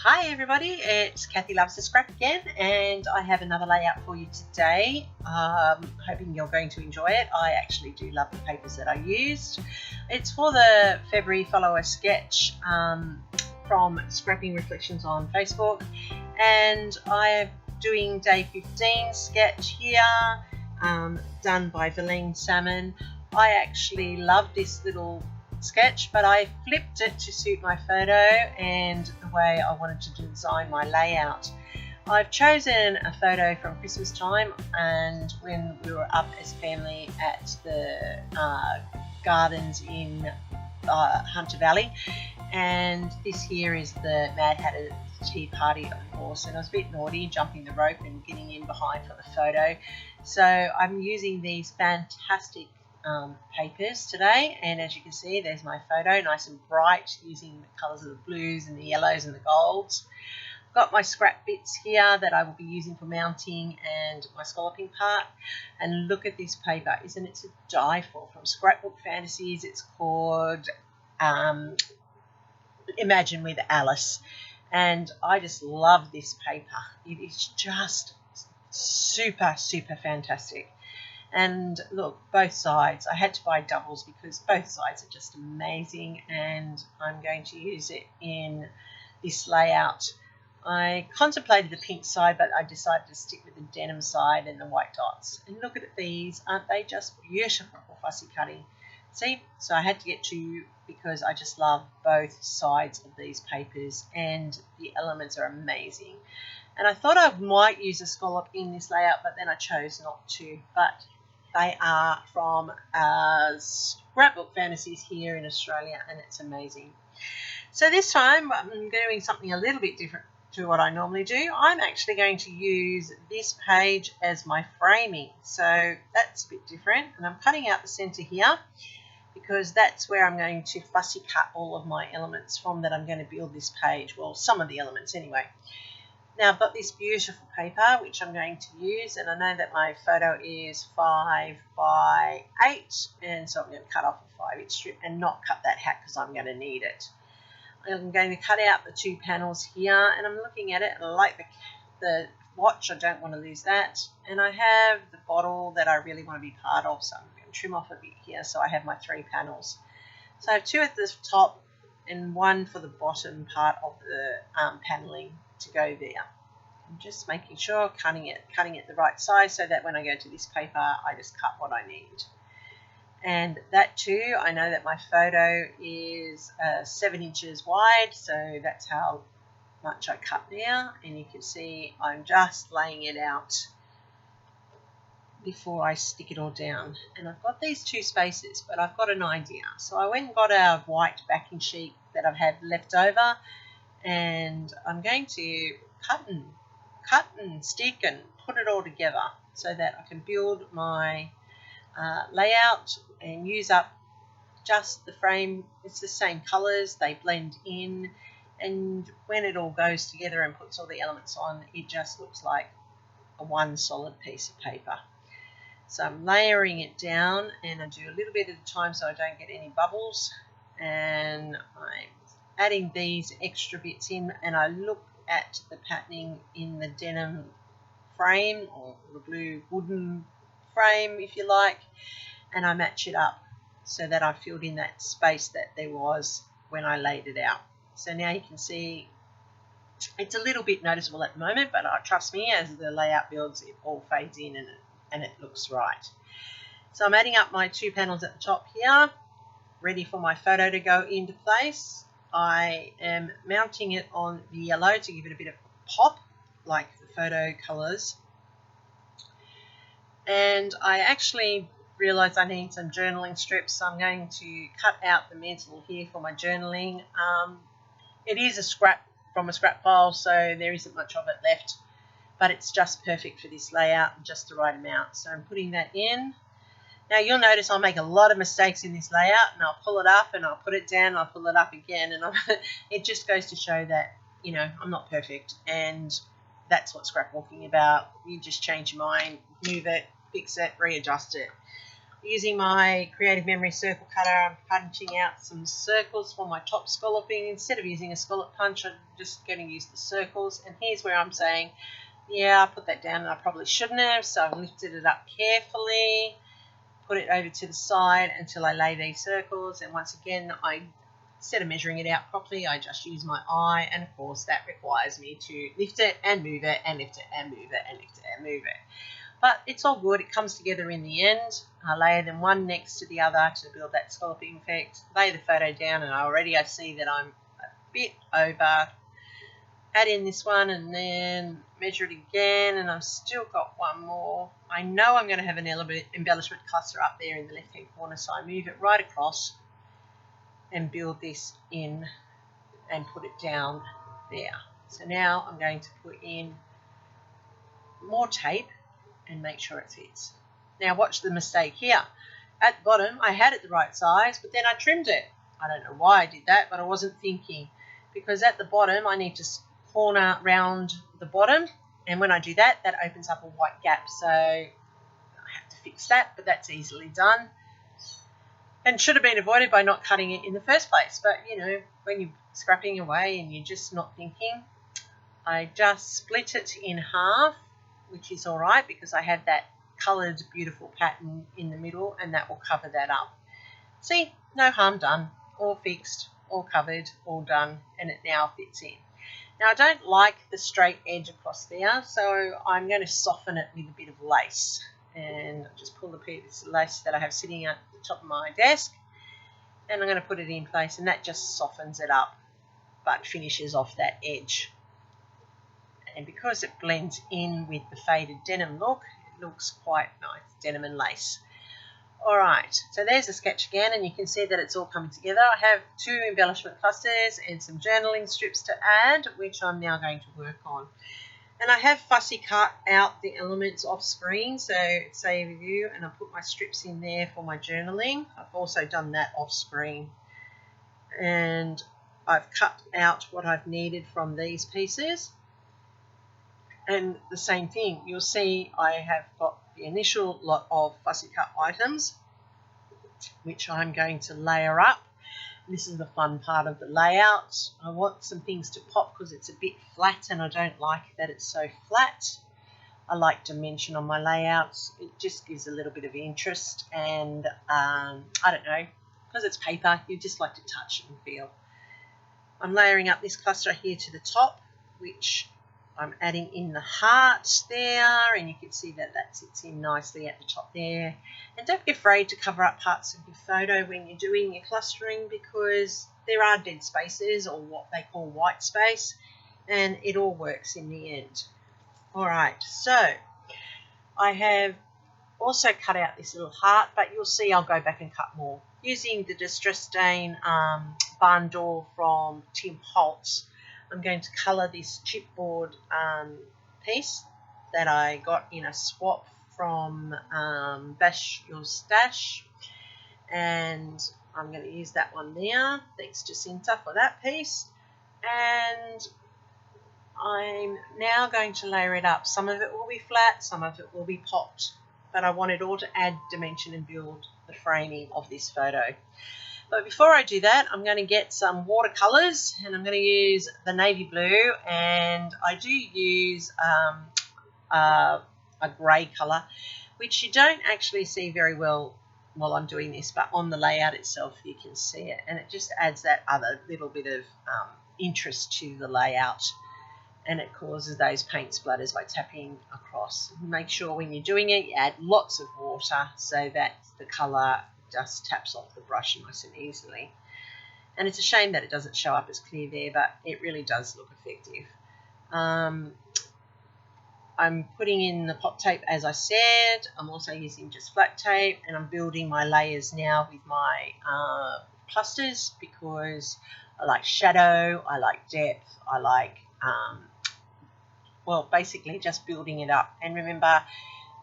Hi everybody, it's Kathy Loves to Scrap again, and I have another layout for you today. Hoping you're going to enjoy it. I actually do love the papers that I used. It's for the February follower sketch from Scrapping Reflections on Facebook, and I'm doing day 15 sketch here, done by Valine Salmon. I actually love this little sketch, but I flipped it to suit my photo and the way I wanted to design my layout. I've chosen a photo from Christmas time and when we were up as a family at the gardens in Hunter Valley, and this here is the Mad Hatter's tea party, of course, and I was a bit naughty jumping the rope and getting in behind for the photo. So I'm using these fantastic papers today, and as you can see, there's my photo, nice and bright, using the colours of the blues and the yellows and the golds. I've got my scrap bits here that I will be using for mounting and my scalloping part. And look at this paper, isn't it to die for? From Scraopbook Fantasies. It's called Imagine with Alice, and I just love this paper. It is just super fantastic. And look, both sides, I had to buy doubles because both sides are just amazing, and I'm going to use it in this layout. I contemplated the pink side, but I decided to stick with the denim side and the white dots. And look at these, aren't they just beautiful for fussy cutting? See, so I had to get two because I just love both sides of these papers, and the elements are amazing. And I thought I might use a scallop in this layout, but then I chose not to. But they are from Scraopbook Fantasies here in Australia, and it's amazing. So this time I'm doing something a little bit different to what I normally do. I'm actually going to use this page as my framing. So that's a bit different, and I'm cutting out the centre here because that's where I'm going to fussy cut all of my elements from that I'm going to build this page. Well, some of the elements anyway. Now I've got this beautiful paper which I'm going to use, and I know that my photo is 5 by 8, and so I'm going to cut off a 5-inch strip and not cut that hat because I'm going to need it. I'm going to cut out the two panels here, and I'm looking at it and I like the watch. I don't want to lose that, and I have the bottle that I really want to be part of, so I'm going to trim off a bit here so I have my 3 panels. So I have 2 at the top and 1 for the bottom part of the paneling to go there. I'm just making sure cutting it the right size so that when I go to this paper I just cut what I need. And that too, I know that my photo is 7 inches wide, so that's how much I cut there, and you can see I'm just laying it out before I stick it all down. And I've got these 2 spaces, but I've got an idea. So I went and got a white backing sheet that I've had left over, and I'm going to cut and stick and put it all together so that I can build my layout and use up just the frame. It's the same colours, they blend in, and when it all goes together and puts all the elements on, it just looks like a one solid piece of paper. So I'm layering it down, and I do a little bit at a time so I don't get any bubbles, and I'm adding these extra bits in, and I look at the patterning in the denim frame, or the blue wooden frame if you like, and I match it up so that I filled in that space that there was when I laid it out. So now you can see it's a little bit noticeable at the moment, but trust me, as the layout builds it all fades in and it looks right. So I'm adding up my 2 panels at the top here, ready for my photo to go into place. I am mounting it on the yellow to give it a bit of pop like the photo colours. And I actually realised I need some journaling strips, so I'm going to cut out the mantle here for my journaling. It is a scrap from a scrap pile, so there isn't much of it left, but it's just perfect for this layout, just the right amount. So I'm putting that in. Now you'll notice I'll make a lot of mistakes in this layout, and I'll pull it up and I'll put it down and I'll pull it up again, and it just goes to show that, you know, I'm not perfect, and that's what scrapbooking about. You just change your mind, move it, fix it, readjust it. using my Creative Memory circle cutter, I'm punching out some circles for my top scalloping. Instead of using a scallop punch, I'm just going to use the circles. And here's where I'm saying, yeah, I put that down and I probably shouldn't have. So I've lifted it up carefully, put it over to the side until I lay these circles. And once again, instead of measuring it out properly, I just use my eye. And of course, that requires me to lift it and move it and lift it and move it and lift it and move it. But it's all good. It comes together in the end. I layer them one next to the other to build that scalloping effect. Lay the photo down, and I see that I'm a bit over. Add in this one and then measure it again, and I've still got one more. I know I'm going to have an embellishment cluster up there in the left-hand corner, so I move it right across and build this in and put it down there. So now I'm going to put in more tape and make sure it fits. Now watch the mistake here. At the bottom, I had it the right size, but then I trimmed it. I don't know why I did that, but I wasn't thinking. Because at the bottom, I need to corner round the bottom, and when I do that, that opens up a white gap. So I have to fix that, but that's easily done. And should have been avoided by not cutting it in the first place. But, you know, when you're scrapping away and you're just not thinking, I just split it in half, which is all right because I had that coloured beautiful pattern in the middle, and that will cover that up. See, no harm done, all fixed, all covered, all done, and it now fits in. Now I don't like the straight edge across there, so I'm going to soften it with a bit of lace, and I'll just pull the piece of lace that I have sitting at the top of my desk, and I'm going to put it in place, and that just softens it up but finishes off that edge. And because it blends in with the faded denim look, it looks quite nice, denim and lace. Alright, so there's the sketch again, and you can see that it's all coming together. I have 2 embellishment clusters and some journaling strips to add, which I'm now going to work on. And I have fussy cut out the elements off screen, so save review, and I put my strips in there for my journaling. I've also done that off screen. And I've cut out what I've needed from these pieces. And the same thing, you'll see I have got the initial lot of fussy cut items, which I'm going to layer up. This is the fun part of the layout. I want some things to pop because it's a bit flat, and I don't like that it's so flat. I like dimension on my layouts. It just gives a little bit of interest, and I don't know, because it's paper, you just like to touch and feel. I'm layering up this cluster here to the top, which I'm adding in the heart there, and you can see that that sits in nicely at the top there. And don't be afraid to cover up parts of your photo when you're doing your clustering, because there are dead spaces, or what they call white space, and it all works in the end. Alright, so I have also cut out this little heart, but you'll see I'll go back and cut more. Using the Distress Stain barn door from Tim Holtz, I'm going to colour this chipboard piece that I got in a swap from Bash Your Stash, and I'm going to use that one there. Thanks Jacinta for that piece. And I'm now going to layer it up. Some of it will be flat, some of it will be popped, but I want it all to add dimension and build the framing of this photo. But before I do that, I'm going to get some watercolours, and I'm going to use the navy blue, and I do use a grey colour, which you don't actually see very well while I'm doing this, but on the layout itself you can see it, and it just adds that other little bit of interest to the layout, and it causes those paint splatters by tapping across. Make sure when you're doing it you add lots of water so that the colour just taps off the brush nice and easily. And it's a shame that it doesn't show up as clear there, but it really does look effective. I'm putting in the pop tape as I said. I'm also using just flat tape, and I'm building my layers now with my clusters, because I like shadow, I like depth, I like, well, basically just building it up. And remember,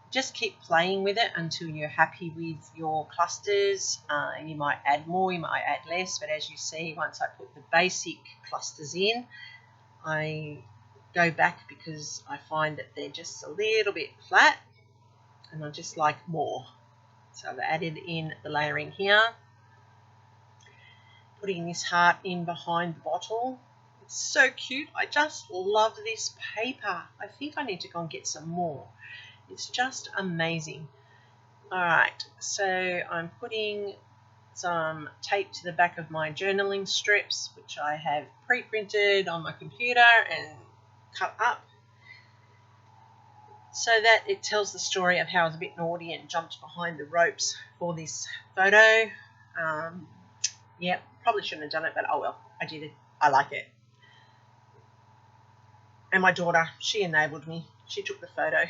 just keep playing with it until you're happy with your clusters. You might add more, you might add less, but as you see, once I put the basic clusters in, I go back because I find that they're just a little bit flat, and I just like more. So I've added in the layering here, putting this heart in behind the bottle. It's so cute. I just love this paper. I think I need to go and get some more. It's just amazing. Alright, so I'm putting some tape to the back of my journaling strips, which I have pre-printed on my computer and cut up, so that it tells the story of how I was a bit naughty and jumped behind the ropes for this photo. Yeah, probably shouldn't have done it, but oh well, I did it. I like it. And my daughter, she enabled me. She took the photo.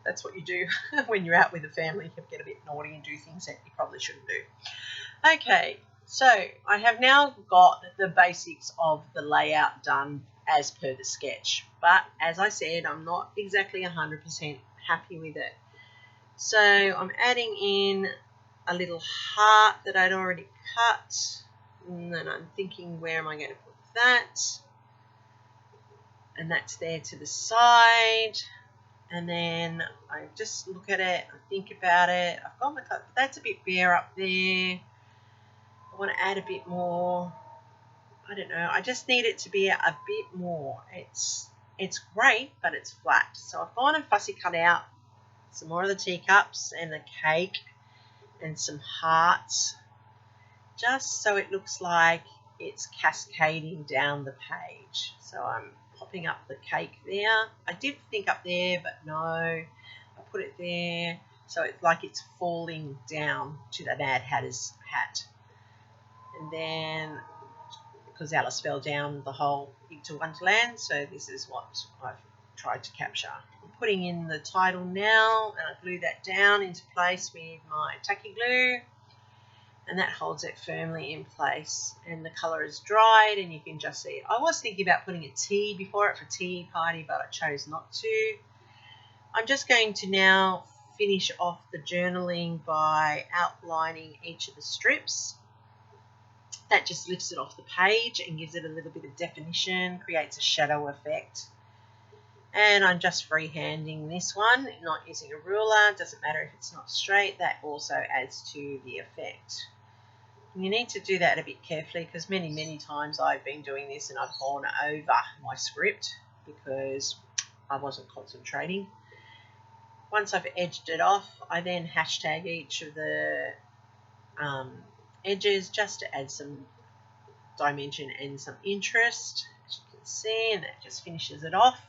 That's what you do when you're out with the family. You get a bit naughty and do things that you probably shouldn't do. Okay, so I have now got the basics of the layout done as per the sketch. But as I said, I'm not exactly 100% happy with it. So I'm adding in a little heart that I'd already cut. And then I'm thinking, where am I going to put that? And that's there to the side. And then I just look at it, I think about it. I've got my cut, but that's a bit bare up there. I want to add a bit more. I don't know. I just need it to be a bit more. It's great, but it's flat. So I've gone and fussy cut out some more of the teacups and the cake and some hearts, just so it looks like it's cascading down the page. So I'm popping up the cake there. I did think up there, but no, I put it there, so it's like it's falling down to the Mad Hatter's hat. And then, because Alice fell down the hole into Wonderland, so this is what I've tried to capture. I'm putting in the title now, and I glue that down into place with my tacky glue, and that holds it firmly in place. And the colour is dried, and you can just see it. I was thinking about putting a T before it for tea party, but I chose not to. I'm just going to now finish off the journaling by outlining each of the strips. That just lifts it off the page and gives it a little bit of definition, creates a shadow effect. And I'm just freehanding this one, not using a ruler. Doesn't matter if it's not straight, that also adds to the effect. You need to do that a bit carefully, because many times I've been doing this and I've gone over my script because I wasn't concentrating. Once I've edged it off, I then hashtag each of the edges just to add some dimension and some interest, as you can see, and that just finishes it off.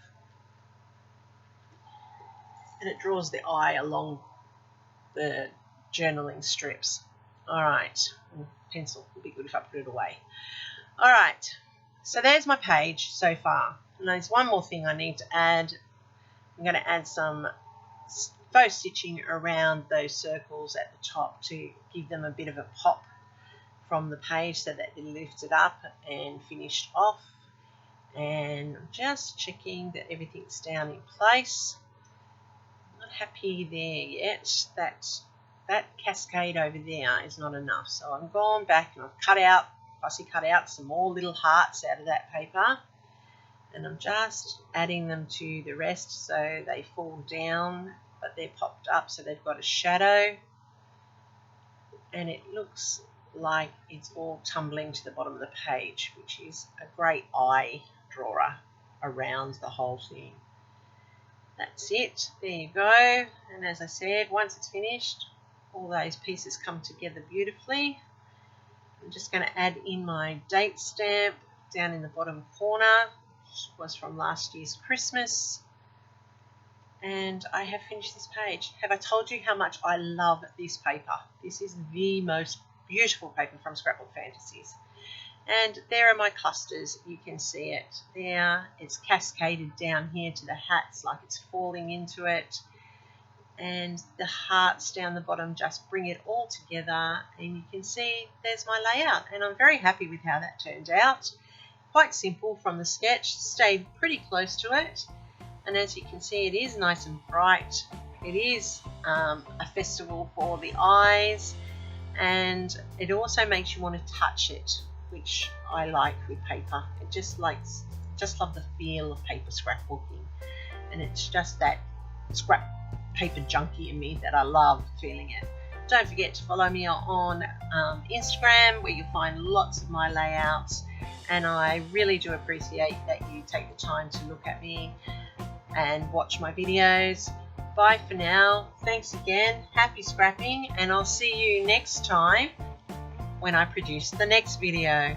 And it draws the eye along the journaling strips. Alright, pencil would be good if I put it away. Alright, so there's my page so far. And there's one more thing I need to add. I'm going to add some faux stitching around those circles at the top to give them a bit of a pop from the page, so that they lift it up and finished off. And I'm just checking that everything's down in place. Not happy there yet. That cascade over there is not enough, so I'm gone back and I've fussy cut out some more little hearts out of that paper, and I'm just adding them to the rest so they fall down, but they're popped up so they've got a shadow, and it looks like it's all tumbling to the bottom of the page, which is a great eye drawer around the whole thing. That's it, there you go. And as I said, once it's finished, all those pieces come together beautifully. I'm just going to add in my date stamp down in the bottom corner, which was from last year's Christmas. And I have finished this page. Have I told you how much I love this paper? This is the most beautiful paper from Scraopbook Fantasies. And there are my clusters. You can see it there. It's cascaded down here to the hats like it's falling into it. And the hearts down the bottom just bring it all together, and you can see there's my layout, and I'm very happy with how that turned out. Quite simple from the sketch, stayed pretty close to it, and as you can see, it is nice and bright. It is a festival for the eyes, and it also makes you want to touch it, which I like with paper. It just love the feel of paper scrapbooking, and it's just that scrap paper junkie in me that I love feeling it. Don't forget to follow me on Instagram, where you'll find lots of my layouts, and I really do appreciate that you take the time to look at me and watch my videos. Bye for now. Thanks again. Happy scrapping, and I'll see you next time when I produce the next video.